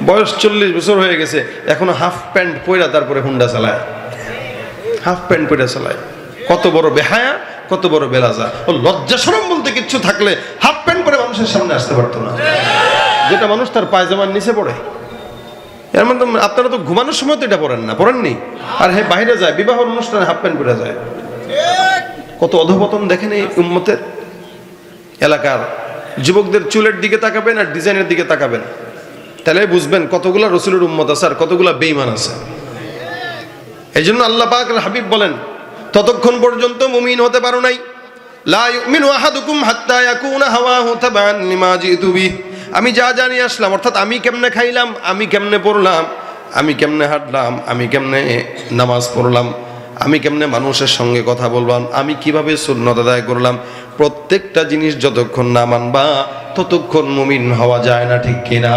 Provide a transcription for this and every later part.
বয়স 40 বছর হয়ে গেছে, এখনো হাফ প্যান্ট পইরা তারপরে হুন্ডা চালায়, হাফ প্যান্ট পইরা চালায়। কত বড় বেহায়া, কত বড় বেলাজা। ও লজ্জা শরম বলতে কিচ্ছু থাকলে হাফ প্যান্ট পরে মানুষের সামনে আসতে পারতো না, যেটা মানুষ তার পায়জামার নিচে পড়ে। এর মধ্যে আপনারা তো ঘুমানোর সময় তো এটা পড়েন না, পড়েননি? আর হে বাইরে যায়, বিবাহ অনুষ্ঠানে হাফ প্যান্ট পরে যায়। কত অধপতন দেখেন এই উম্মতের। এলাকার যুবকদের চুলের দিকে তাকাবেন আর ডিজাইনের দিকে তাকাবেন, তাহলে বুঝবেন কতগুলা রসুলের উম্মত আছে আর কতগুলা বেঈমান আছে। এই জন্য আল্লাহ পাক হাবিব বলেন, ততক্ষণ পর্যন্ত মুমিন হতে পারো নাই, লা ইউমিনু আহাদুকুম হাত্তা ইয়াকুনা হাওয়াহু তাবান লিমা জিতু বিহি। আমি যা জানি আসলাম, অর্থাৎ আমি কেমনে খাইলাম, আমি কেমনে পড়লাম, আমি কেমনে হাঁটলাম, আমি কেমনে নামাজ পড়লাম, আমি কেমনে মানুষের সঙ্গে কথা বললাম, আমি কিভাবে সুন্নত আদায় করলাম, প্রত্যেকটা জিনিস যতক্ষণ না মানবা ততক্ষণ মুমিন হওয়া যায় না, ঠিক কিনা?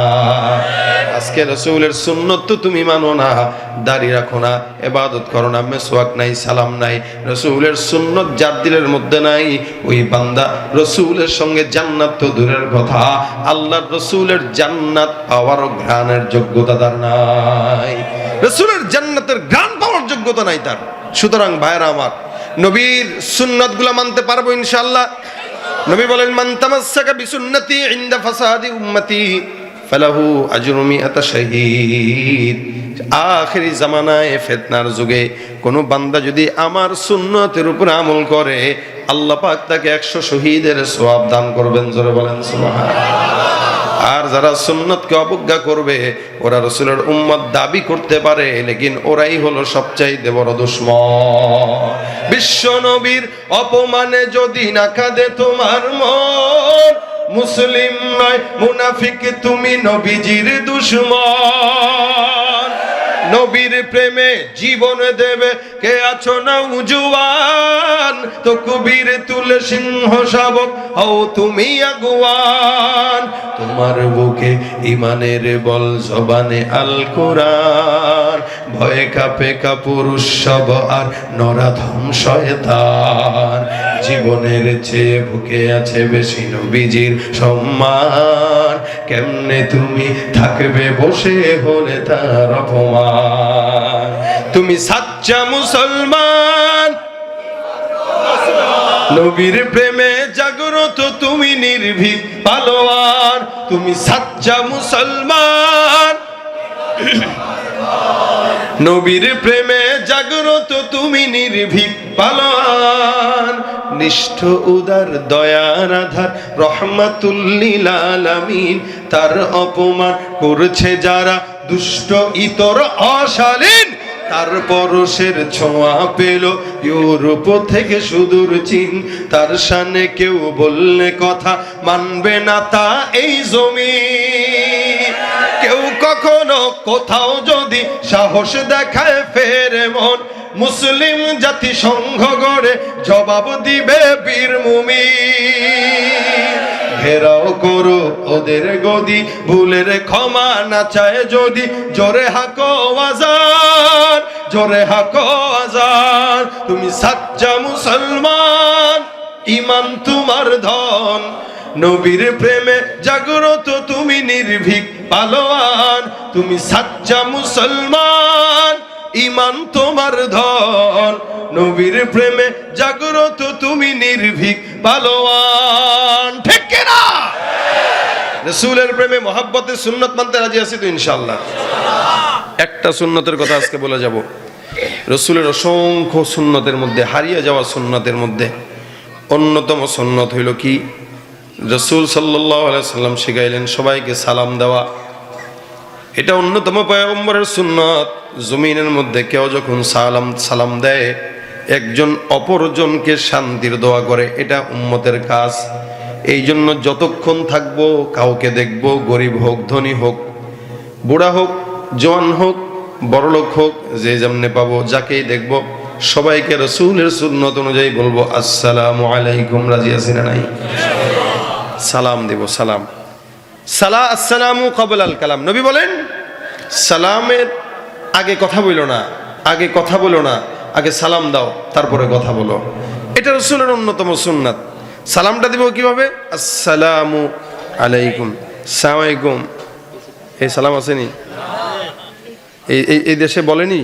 আজকে রাসূলের সুন্নত তো তুমি মানো না, দাড়ি রাখো না, ইবাদত করো না, মেসওয়াক নাই, সালাম নাই, রাসূলের সুন্নত যার দিলের মধ্যে নাই, ওই বান্দা রাসূলের সঙ্গে জান্নাত তো দূরের কথা, আল্লাহর রাসূলের জান্নাত পাওয়ার ঘ্রাণের যোগ্যতা তার নাই। রাসূলের জান্নাতের ঘ্রাণ পাওয়ার যোগ্যতা নাই তার। সুতরাং ভাইরা আমার, নবীর সুন্নাতগুলো মানতে পারবো ইনশাআল্লাহ। নবী বলেন, মান তামাসসাকা বিসুন্নতি ইনদা ফাসাদি উম্মতি ফালাহু আজরু মিআতা শাহীদ। আখিরি জামানায় ফিতনার যুগে কোন বান্দা যদি আমার সুন্নতের উপর আমল করে, আল্লাহ পাক তাকে 100 শহীদের সওয়াব দান করবেন। জোরে বলেন সুবহানাল্লাহ। আর যারা সুন্নতকে অবজ্ঞা করবে, ওরা রাসূলের উম্মত দাবি করতে পারে, লেকিন ওরাই হলো সবচাইতে বড় দুশমন। বিশ্ব নবীর অপমানে যদি না কাঁদে তোমার মন, মুসলিম নয় মুনাফিক তুমি নবীজির দুশমন। নবীর প্রেমে জীবন দেবে কে আছো না উজুয়ান, তো কবির তুলে সিংহ শাবক হও তুমি আগুয়ান। তোমার বুকে ইমানের বল, জবানে আল কোরআন, ভয়ে কাঁপে কাপুরুষ সব আর নরাধম শয়তান। জীবনের চেয়ে বুকে আছে বেশি নবীজির সম্মান, কেমনে তুমি থাকবে বসে হলে তার অপমান। তুমি সাচ্চা মুসলমান, নবীর প্রেমে জাগ্রত তুমি নির্ভীক পালোয়ান। তুমি সাচ্চা মুসলমান, নবীর প্রেমে জাগ্রত তুমি নির্ভীক পালোয়ান। নিষ্ঠ উদার দয়ার আধার রহমাতুল লিল আলামিন, তার অপমান করছে যারা দুষ্ট ইতর অশালীন। তার পরশের ছোঁয়া পেল ইউরোপ থেকে সুদূর চীন, তার শানে কেউ বললে কথা মানবে না তা এই জমিন। কেউ কখনো কোথাও যদি সাহস দেখায় ফেরে মন, মুসলিম জাতি সংঘ গড়ে জবাব দিবে বীর মুমিন। ঘেরাও করো ওদের গদি, ভুলের ক্ষমা না চায় যদি, জোরে হাকো আজান, জোরে হাকো আজান। তুমি সাচ্চা মুসলমান, ঈমান তোমার ধন, নবীর প্রেমে জাগ্রত তুমি নির্ভীক পালোয়ান। তুমি সাচ্চা মুসলমান, ঈমান তোমার ধন, নবীর প্রেমে জাগ্রত তুমি নির্ভীক পালোয়ান। ঠিক কিনা? রাসূলের প্রেমে মহব্বতে সুন্নত মানতে রাজি আছি তো ইনশাআল্লাহ। একটা সুন্নতের কথা আজকে বলে যাব। রাসূলের অসংখ্য সুন্নতের মধ্যে, হারিয়ে যাওয়া সুন্নতের মধ্যে অন্যতম সুন্নত হইল কি? রাসূল সাল্লাল্লাহু আলাইহি সাল্লাম শিখাইলেন সবাইকে সালাম দেওয়া। এটা অন্যতম পয়গম্বরের সুন্নত। জমিনের মধ্যে কেউ যখন সালাম দেয়, একজন অপরজনকে শান্তির দোয়া করে, এটা উম্মতের কাজ। এই জন্য যতক্ষণ থাকবো কাউকে দেখবো, গরিব হোক ধনী হোক, বুড়া হোক জওয়ান হোক বড়লোক হোক, যে যেমনে পাবো যাকেই দেখবো সবাইকে রাসূলের সুন্নত অনুযায়ী বলবো আসসালামু আলাইকুম। রাজি আছি না নাই? সালাম দেব। সালাম আসসালামু ক্বাবলাল কালাম। নবী বলেন সালামের আগে কথা বলো না, আগে কথা বলো না, আগে সালাম দাও তারপরে কথা বলো। এটা রাসূলের অন্যতম সুন্নাত। সালামটা দিব কিভাবে? আসসালামু আলাইকুম, সালাম আলাইকুম, এই সালাম আসেনি? এই দেশে বলেনি?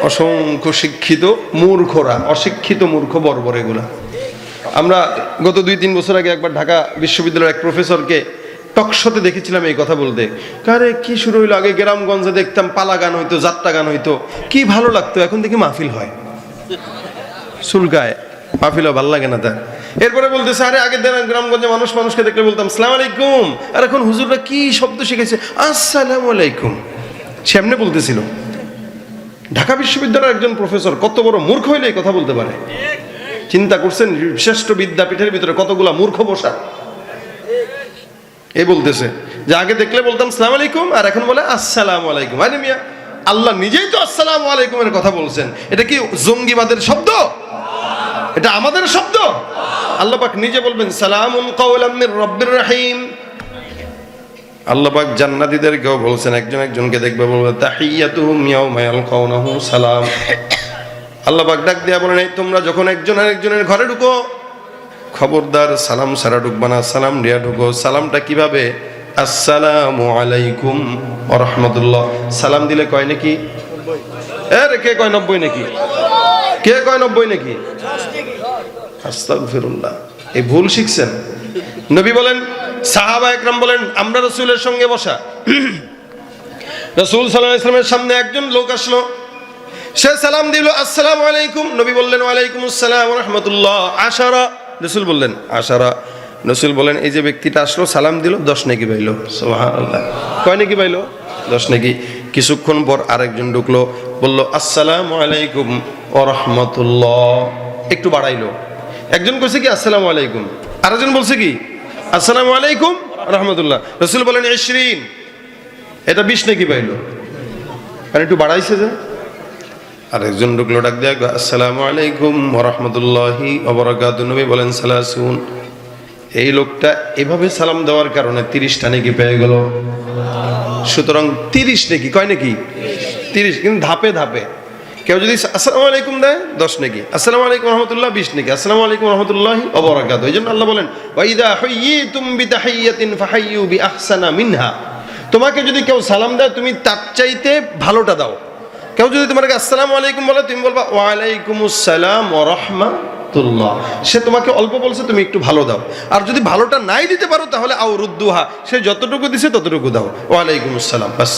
অসংখ্য শিক্ষিত মূর্খরা, অশিক্ষিত মূর্খ বর্বর এগুলা। আমরা গত 2-3 বছর আগে একবার ঢাকা বিশ্ববিদ্যালয়ের এক প্রফেসরকে টকশোতে দেখেছিলাম এই কথা বলতে। কারে কি শুরু হইলো, আগে গ্রামগঞ্জে দেখতাম পালা গান হইতো, যাত্রা গান হইতো, কি ভালো লাগতো, এখন দেখি মাহফিল হয়, সুলকায় মাহফিল ভালো লাগে না তার। এরপরে বলতেছে আরে আগে গ্রামগঞ্জে মানুষকে দেখলে বলতাম আসসালামু আলাইকুম, আর এখন হুজুররা কি শব্দ শিখেছে আসসালামু আলাইকুম, সামনে বলতেছিল। ঢাকা বিশ্ববিদ্যালয়ের একজন প্রফেসর কত বড় মূর্খ হইলে এই কথা বলতে পারে? চিন্তা করছেন শ্রেষ্ঠ বিদ্যাপীঠের ভিতরে কতগুলা মূর্খ বসা। এই বলতেছে যে আগে দেখলে বলতাম আসসালামু আলাইকুম, আর এখন বলে আসসালামু আলাইকুম। আরে মিয়া, আল্লাহ নিজেই তো আসসালামু আলাইকুমের কথা বলছেন, এটা কি জঙ্গিবাদের শব্দ? এটা আমাদের শব্দ? আল্লাহ পাক নিজে বলবেন সালামুন কাওলাম মির রাব্বির রহিম। আল্লাহ পাক জান্নাতীদেরকেও বলছেন, একজনকে দেখবে বলবে তাহিয়াতুহুম ইয়াওমা ইয়ালকাউনাহু সালাম। আল্লাহ পাক ডাক দিয়া বলেন এই তোমরা যখন একজন আরেকজনের ঘরে ঢুকো, খবরদার সালাম সারা ঢুকবা না, সালাম দিয়া ঢুকো। সালামটা কিভাবে? আসসালামু আলাইকুম ওয়া রাহমাতুল্লাহ। সালাম দিলে কয় নাকি? আরে কে কয় 90 নাকি? কে কয় 90 নাকি? আস্তাগফিরুল্লাহ, এই ভুল শিখছেন। নবী বলেন, সাহাবা একরাম বলেন আমরা রাসূলের সঙ্গে বসা, রাসূল সাল্লাল্লাহু আলাইহি ওয়াসাল্লামের সামনে একজন লোক আসলো, সে সালাম দিল আসসালামু আলাইকুম, নবী বললেন ওয়া আলাইকুম আসসালাম ওয়া রাহমাতুল্লাহ। আশারা, রাসূল বললেন আশারা। রাসূল বলেন এই যে ব্যক্তিটা আসলো সালাম দিল 10 নেকি পাইলো। সুবহানাল্লাহ, কয় নেকি পাইলো? 10 নেকি। কিছুক্ষণ পর আরেকজন ঢুকলো, বলল আসসালামু আলাইকুম ওয়া রাহমাতুল্লাহ, একটু বাড়াইলো। একজন কইছে কি আসসালামু আলাইকুম, আরেকজন বলছে কি আসসালামু আলাইকুম রাহমাতুল্লাহ। রাসূল বলেন 20, এটা 20 নেকি পাইলো, কারণ একটু বাড়াইছে যে। আরেকজন ঢুকলো, ডাক দেয়া আসসালামু আলাইকুম ওয়া রাহমাতুল্লাহি ওয়া বারাকাতুহু। নবী বলেন সালাসুন। এই লোকটা এভাবে সালাম দেওয়ার কারণে 30টা নেকি পেয়ে গেল। সুতরাং 30 নেকি, কয় নাকি? 30, কিন্তু ধাপে ধাপে। কেউ যদি আসসালামু আলাইকুম দেয় 10 নেকি, আসসালামু আলাইকুম রাহমাতুল্লাহ 20 নেকি, আসসালামু আলাইকুম রাহমাতুল্লাহি ওয়া বারাকাতুহু। এইজন্য আল্লাহ বলেন ওয়া ইযা হুয়্যিতুম বিতাহিয়্যাতিন ফাহাইয়্যু বিআহসানা মিনহা। তোমাকে যদি কেউ সালাম দেয় তুমি তার চাইতে ভালোটা দাও। কেউ যদি তোমাকে আসসালামু আলাইকুম বলে তুমি বলবা ওয়া আলাইকুমুস সালাম ওয়া রাহমাতুল্লাহ। সে তোমাকে অল্প বলছে, তুমি একটু ভালো দাও। আর যদি ভালোটা নাই দিতে পারো তাহলে আও রুদ্দুহা, সে যতটুকু দিছে ততটুকু দাও। ওয়া আলাইকুমুস সালাম, বাস।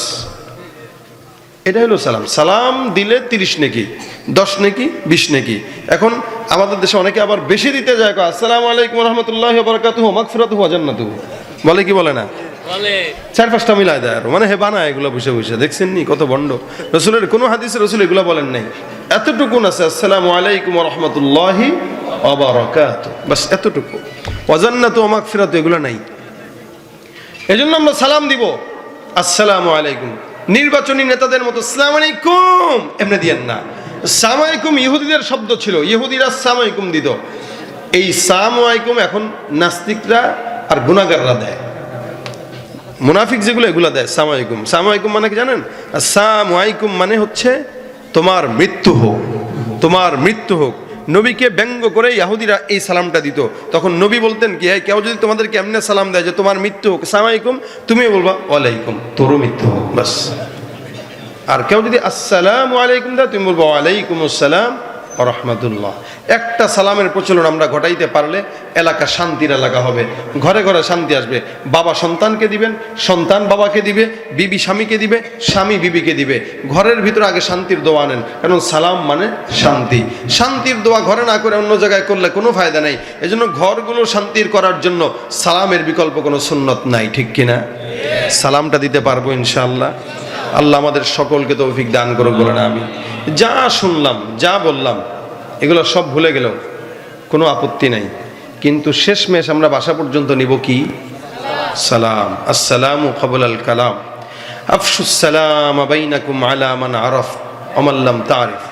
এটা হলো সালাম। সালাম দিলে 30 নেকি, 10 নেকি, 20 নেকি। এখন আমাদের দেশে অনেকে আবার বেশি দিতে যায়, আসসালামু আলাইকুম ওয়া রাহমাতুল্লাহি ওয়া বারাকাতুহু মাগফিরাতুহু ওয়া জান্নাতুহু, বলে কি বলে না? 4-5টা মিলাই দেয় আর মানে হে বানায় এগুলো বসে বসে। দেখছেন নি কত ভণ্ড। রাসূলের কোনো হাদিসে রাসূল এগুলো বলেন নাই। এতটুকু আছে আসসালামু আলাইকুম ওয়া রাহমাতুল্লাহি ওয়া বারাকাতুহু, বাস এতটুকু। ওয়া জান্নাতু ওয়া মাগফিরাতু এগুলো নাই। এজন্য আমরা সালাম দিব আসসালামু আলাইকুম। নির্বাচনী নেতাদের মতো আসসালামু আলাইকুম এমনি দিয়েন না। আসসালামু আলাইকুম ইহুদিদের শব্দ ছিল, ইহুদিরা আসসালামু আলাইকুম দিত। এই আসসালামু আলাইকুম এখন নাস্তিকরা আর গুনাহগাররা দেয়, মুনাফিক যেগুলো এগুলো দেয় আসসালামু আলাইকুম। আসসালামু আলাইকুম মানে কি জানেন? আসসালামু আলাইকুম মানে হচ্ছে তোমার মৃত্যু হোক, তোমার মৃত্যু হোক। নবীকে ব্যঙ্গ করে ইহুদিরা এই সালামটা দিত। তখন নবী বলতেন কি, কেউ যদি তোমাদেরকে এমনি সালাম দেয় যে তোমার মৃত্যু হোক, আসসালামু আলাইকুম, তুমি বলবা ওয়ালাইকুম, তোরও মৃত্যু হোক, বাস। আর কেউ যদি আসসালামু আলাইকুম দেয় তুমি বলবা ওয়ালাইকুম আসসালাম ওয়া রাহমাতুল্লাহ। একটা সালামের প্রচলন আমরা ঘটাইতে পারলে এলাকা শান্তির এলাকা হবে, ঘরে ঘরে শান্তি আসবে। বাবা সন্তানকে দিবেন, সন্তান বাবাকে দিবে, বিবি স্বামীকে দিবে, স্বামী বিবিকে দিবে। ঘরের ভিতরে আগে শান্তির দোয়া আনেন, কারণ সালাম মানে শান্তি। শান্তির দোয়া ঘরে না করে অন্য জায়গায় করলে কোনো ফায়দা নেই। এজন্য ঘরগুলো শান্তির করার জন্য সালামের বিকল্প কোনো সুন্নত নাই, ঠিক কিনা? সালামটা দিতে পারবো ইনশাআল্লাহ। আল্লাহ আমাদের সকলকে তৌফিক দান করুক বলেন আমিন। যা শুনলাম, যা বললাম, এগুলো সব ভুলে গেলেও কোনো আপত্তি নাই, কিন্তু শেষমেশ আমরা বাসা পর্যন্ত নিব কি? সালাম। আসসালামু ক্বাবলাল কালাম, আফশুস সালাম বাইনাকুম আলা মান আরাফ ওয়া মান লাম তারিফ।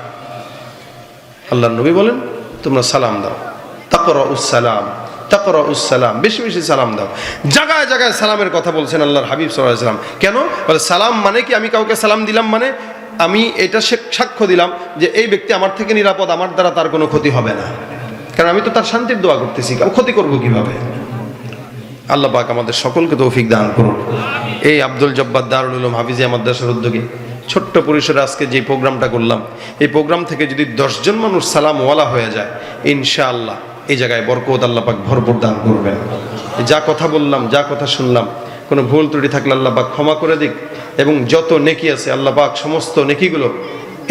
আল্লাহর নবী বলেন তোমরা সালাম দাও, তাকরাউস সালাম, তাকরাউস সালাম, বেশি বেশি সালাম দাও। জায়গায় জায়গায় সালামের কথা বলছেন আল্লাহর হাবিব সাল্লাল্লাহু আলাইহি ওয়াসাল্লাম। কেন? বলে সালাম মানে কি আমি কাউকে সালাম দিলাম মানে আমি এটা সাক্ষ্য দিলাম যে এই ব্যক্তি আমার থেকে নিরাপদ, আমার দ্বারা তার কোনো ক্ষতি হবে না, কারণ আমি তো তার শান্তির দোয়া করতেছি, ক্ষতি করবো কিভাবে? আল্লাহ পাক আমাদের সকলকে তৌফিক দান করুন। এই আব্দুল জব্বার দারুল উলুম হাফিজিয়া মাদ্রাসার উদ্যোগে ছোট্ট পরিসরে আজকে যে প্রোগ্রামটা করলাম, এই প্রোগ্রাম থেকে যদি 10 জন মানুষ সালামওয়ালা হয়ে যায়, ইনশাআল্লাহ এই জায়গায় বরকত আল্লাহ পাক ভরপুর দান করবেন। যা কথা বললাম, যা কথা শুনলাম, কোনো ভুল ত্রুটি থাকলে আল্লাহ পাক ক্ষমা করে দিক, এবং যত নেকি আছে আল্লাহ পাক সমস্ত নেকিগুলো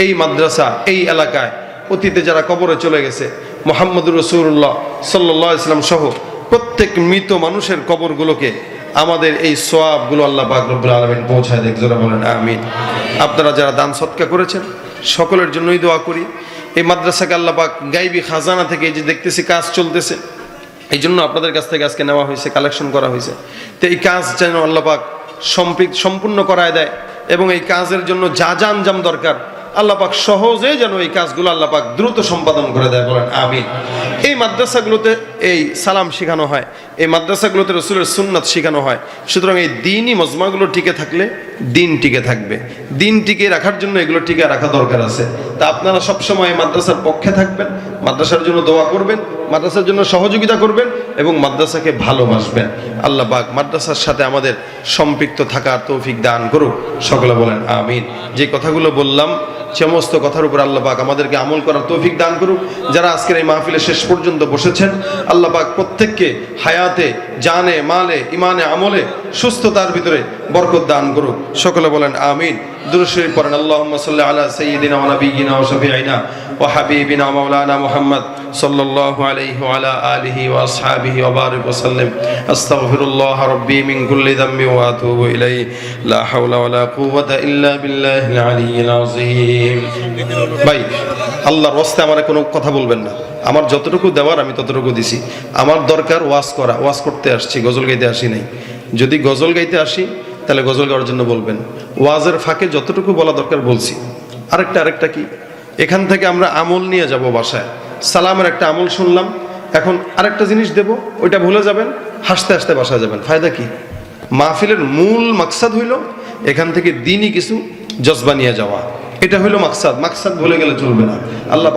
এই মাদ্রাসা, এই এলাকায় অতীতে যারা কবরে চলে গেছে, মুহাম্মদুর রাসূলুল্লাহ সাল্লাল্লাহু আলাইহি ওয়াসাল্লাম সহ প্রত্যেক মৃত মানুষের কবরগুলোকে আমাদের এই সওয়াবগুলো আল্লাহ পাক রব্বুল আলামিন পৌঁছায় দেখ, জোরে বলেন আমিন। আপনারা যারা দান সদকা করেছেন সকলের জন্যই দোয়া করি। এই মাদ্রাসাকে আল্লাহ পাক গায়বী খাজানা থেকে যে দেখতেছি কাজ চলতেছে, এই জন্য আপনাদের কাছ থেকে আজকে নেওয়া হয়েছে, কালেকশন করা হয়েছে। তো এই কাজ যেন আল্লাহ পাক সম্পূর্ণ করায় দেয়, এবং এই কাজের জন্য যা যা আঞ্জাম দরকার আল্লাহ পাক সহজে যেন এই কাজগুলো আল্লাহ পাক দ্রুত সম্পাদন করে দেয়, বলেন আমিন। এই মাদ্রাসাগুলোতে এই সালাম শেখানো হয়, এই মাদ্রাসাগুলোতে রসুলের সুন্নাত শেখানো হয়। সুতরাং এই দিনই মজমাগুলো টিকে থাকলে দিন টিকে থাকবে। দিন টিকে রাখার জন্য এগুলো টিকে রাখা দরকার আছে। তা আপনারা সবসময় এই মাদ্রাসার পক্ষে থাকবেন, মাদ্রাসার জন্য দোয়া করবেন, মাদ্রাসার জন্য সহযোগিতা করবেন, এবং মাদ্রাসাকে ভালোবাসবেন। আল্লাহ পাক মাদ্রাসার সাথে আমাদের সম্পৃক্ত থাকার তৌফিক দান করুক, সকলে বলেন আমিন। যে কথাগুলো বললাম সমস্ত কথার উপর আল্লাহ পাক আমাদেরকে আমল করার তৌফিক দান করুক। যারা আজকের এই মাহফিলের শেষ পর্যন্ত বসেছেন, আল্লাহ পাক প্রত্যেককে হায়াতে, জানে, মালে, ইমানে, আমলে, সুস্থতার ভিতরে বরকত দান করুক, সকলে বলেন আমিন। দুরূদ শরীফ পড়েন। আল্লাহুম্মা সাল্লি আলা সাইয়্যিদিনা ওয়া নাবিয়্যিনা ওয়া শাফিঈনা ওয়া হাবিবিনা মাওলানা মুহাম্মদ সাল্লাল্লাহু আলাইহি ওয়া আলা আলিহি ওয়া আসহাবিহি ওয়া বারিক ওয়া সাল্লিম। আস্তাগফিরুল্লাহ রাব্বি মিন কুল্লি যামবি ওয়া আতুবু ইলাইহি। লা হাওলা ওয়া লা কুওয়াতা ইল্লা বিল্লাহিল আলিয়্যিল আযীম। ভাই, আল্লাহর ওয়াস্তে আমারে কোনো কথা বলবেন না। আমার যতটুকু দেওয়ার আমি ততটুকু দিছি। আমার দরকার ওয়াজ করা, ওয়াজ করতে আসছি, গজল গাইতে আসি নাই। যদি গজল গাইতে আসি তাহলে গজল গাওয়ার জন্য বলবেন। ওয়াজের ফাঁকে যতটুকু বলা দরকার বলছি। আরেকটা কি, এখান থেকে আমরা আমল নিয়ে যাব বাসায়। সালামের একটা আমল শুনলাম, এখন আরেকটা জিনিস দেব, ওইটা ভুলে যাবেন, হাসতে হাসতে বাসায় যাবেন। ফায়দা কি? মাহফিলের মূল মাকসাদ হইল এখান থেকে দিনই কিছু জজবা নিয়ে যাওয়া। এটা হইল মাকসাদ। মাকসাদ ভুলে গেলে চলবে না। আল্লাহ